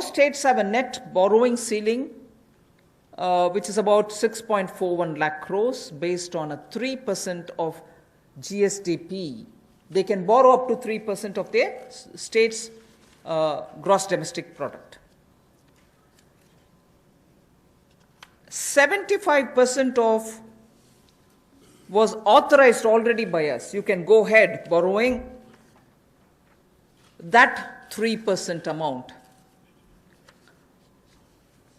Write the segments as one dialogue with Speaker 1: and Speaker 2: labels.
Speaker 1: states have a net borrowing ceiling, which is about 6.41 lakh crores based on a 3% of GSDP. They can borrow up to 3% of their state's gross domestic product. 75% of was authorized already by us. You can go ahead borrowing that 3% amount.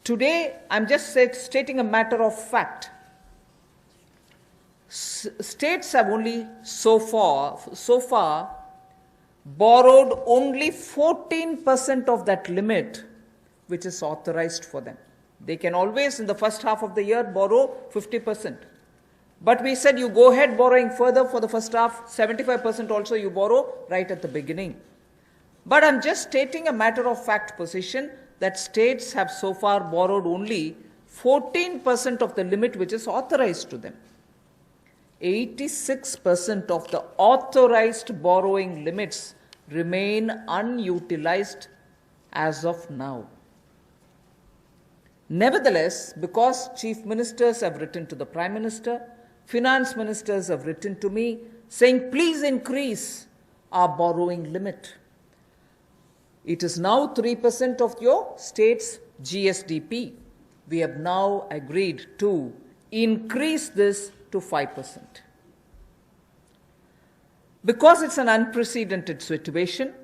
Speaker 1: Today, I'm just stating a matter of fact. States have only so far borrowed only 14% of that limit which is authorized for them. They can always, in the first half of the year, borrow 50%. But we said you go ahead borrowing further for the first half, 75% also you borrow right at the beginning. But I'm just stating a matter of fact position that states have so far borrowed only 14% of the limit which is authorized to them. 86% of the authorized borrowing limits remain unutilized as of now. Nevertheless, because chief ministers have written to the Prime Minister, finance ministers have written to me saying, please increase our borrowing limit. It is now 3% of your state's GSDP. We have now agreed to increase this to 5%. Because it's an unprecedented situation,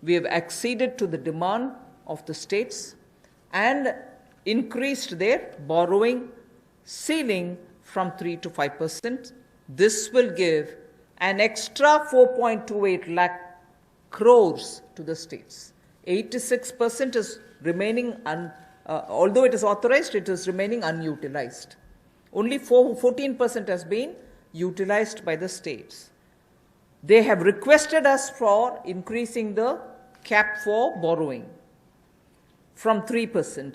Speaker 1: we have acceded to the demand of the states and increased their borrowing ceiling from 3 to 5%. This will give an extra 4.28 lakh crores to the states. 86% is remaining, although it is authorized, it is remaining unutilized. Only 14% has been utilized by the states. They have requested us for increasing the cap for borrowing from 3%.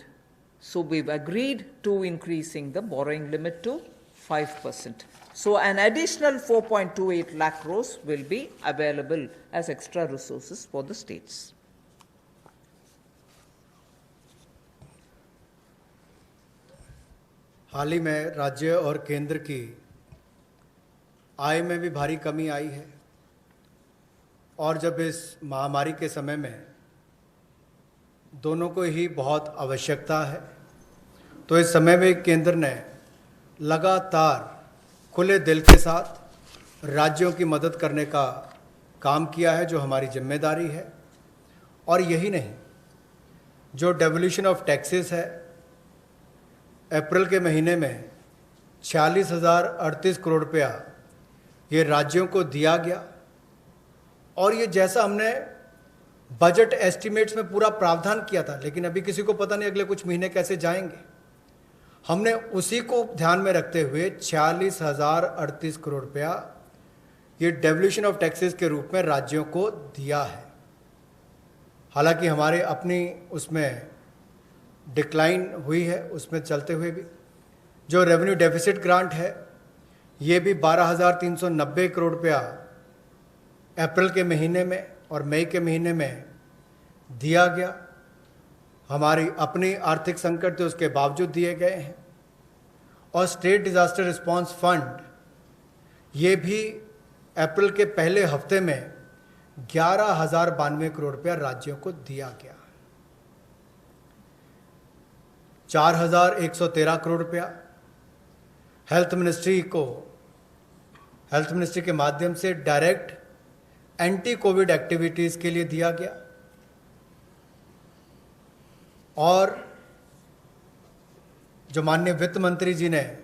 Speaker 1: So we've agreed to increasing the borrowing limit to 5%. So an additional 4.28 lakh crores will be available as extra resources for the states.
Speaker 2: हाल ही में राज्य और केंद्र की आय में भी भारी कमी आई है और जब इस महामारी के समय में दोनों को ही बहुत आवश्यकता है तो इस समय में केंद्र ने लगातार खुले दिल के साथ राज्यों की मदद करने का काम किया है, जो हमारी जिम्मेदारी है। और यही नहीं, जो डेवोल्यूशन ऑफ टैक्सेस है, अप्रैल के महीने में 46,038 करोड़ रुपया ये राज्यों को दिया गया और ये जैसा हमने बजट एस्टिमेट्स में पूरा प्रावधान किया था, लेकिन अभी किसी को पता नहीं अगले कुछ महीने कैसे जाएंगे। हमने उसी को ध्यान में रखते हुए 46,038 करोड़ रुपया ये डेवोल्यूशन ऑफ टैक्सेस के रूप में राज्यों को दिया है। हालांकि हमारे अपनी उसमें डिक्लाइन हुई है, उसमें चलते हुए भी जो रेवेन्यू डेफिसिट ग्रांट है ये भी 12,390 करोड़ रुपया अप्रैल के महीने में और मई के महीने में दिया गया। हमारी अपनी आर्थिक संकट थे उसके बावजूद दिए गए हैं। और स्टेट डिजास्टर रिस्पांस फंड ये भी अप्रैल के पहले हफ्ते में 11,092 करोड़ रुपया राज्यों को दिया गया। 4,113 करोड़ रुपया हेल्थ मिनिस्ट्री के माध्यम से डायरेक्ट एंटी कोविड एक्टिविटीज़ के लिए दिया गया। और जो माननीय वित्त मंत्री जी ने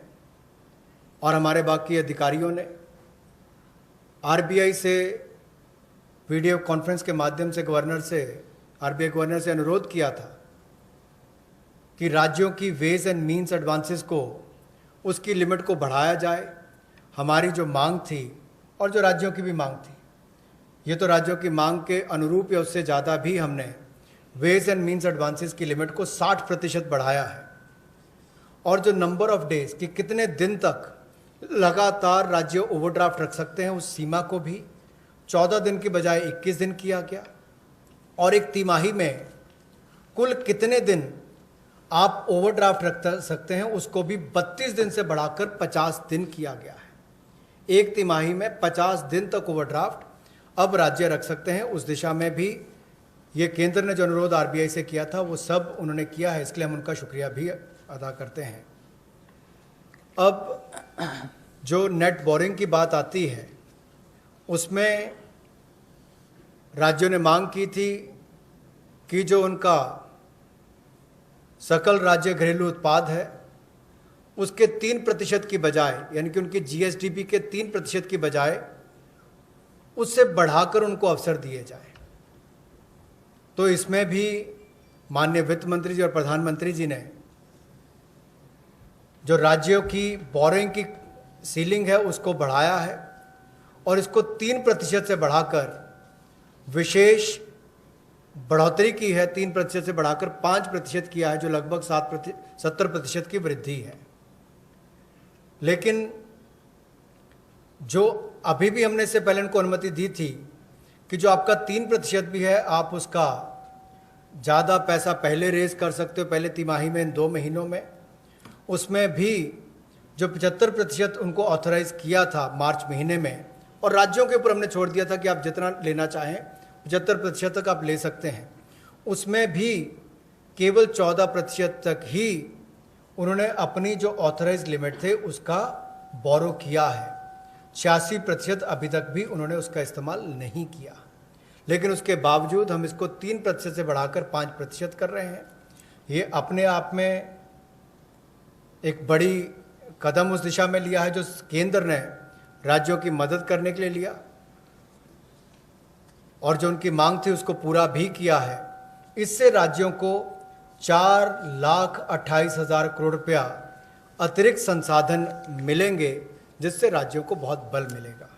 Speaker 2: और हमारे बाकी अधिकारियों ने आरबीआई से वीडियो कॉन्फ्रेंस के माध्यम से आरबीआई गवर्नर से अनुरोध किया था कि राज्यों की वेज एंड मीन्स एडवांसेस को उसकी लिमिट को बढ़ाया जाए। हमारी जो मांग थी और जो राज्यों की भी मांग थी, ये तो राज्यों की मांग के अनुरूप या उससे ज़्यादा भी हमने वेज एंड मीन्स एडवांसेस की लिमिट को 60% बढ़ाया है। और जो नंबर ऑफ डेज कि कितने दिन तक लगातार राज्य ओवरड्राफ्ट रख सकते हैं, उस सीमा को भी 14 दिन की बजाय 21 दिन किया गया। और एक तिमाही में कुल कितने दिन आप ओवरड्राफ्ट रख सकते हैं उसको भी 32 दिन से बढ़ाकर 50 दिन किया गया है। एक तिमाही में 50 दिन तक ओवरड्राफ्ट अब राज्य रख सकते हैं। उस दिशा में भी ये केंद्र ने जो अनुरोध आरबीआई से किया था वो सब उन्होंने किया है, इसके लिए हम उनका शुक्रिया भी अदा करते हैं। अब जो नेट बोरिंग की बात आती है उसमें राज्यों ने मांग की थी कि जो उनका सकल राज्य घरेलू उत्पाद है उसके 3% की बजाय, यानी कि उनकी जीएसडीपी के 3% की बजाय उससे बढ़ाकर उनको अवसर दिए जाए। तो इसमें भी माननीय वित्त मंत्री जी और प्रधानमंत्री जी ने जो राज्यों की बोरिंग की सीलिंग है उसको बढ़ाया है और इसको 3% से बढ़ाकर विशेष बढ़ोतरी की है। 3% से बढ़ाकर 5% किया है, जो लगभग 70% की वृद्धि है। लेकिन जो अभी भी हमने इससे पहले उनको अनुमति दी थी कि जो आपका 3% भी है आप उसका ज़्यादा पैसा पहले रेज कर सकते हो, पहले तिमाही में, इन 2 महीनों में। उसमें भी जो 75% उनको ऑथराइज किया था मार्च महीने में, और राज्यों के ऊपर हमने छोड़ दिया था कि आप जितना लेना चाहें 75% तक आप ले सकते हैं, उसमें भी केवल 14% तक ही उन्होंने अपनी जो ऑथराइज लिमिट थे उसका बोरो किया है। 86% अभी तक भी उन्होंने उसका इस्तेमाल नहीं किया। लेकिन उसके बावजूद हम इसको 3% से बढ़ाकर 5% कर रहे हैं। ये अपने आप में एक बड़ी कदम उस दिशा में लिया है जो केंद्र ने राज्यों की मदद करने के लिए लिया, और जो उनकी मांग थी उसको पूरा भी किया है। इससे राज्यों को 4,28,000 करोड़ रुपया अतिरिक्त संसाधन मिलेंगे, जिससे राज्यों को बहुत बल मिलेगा।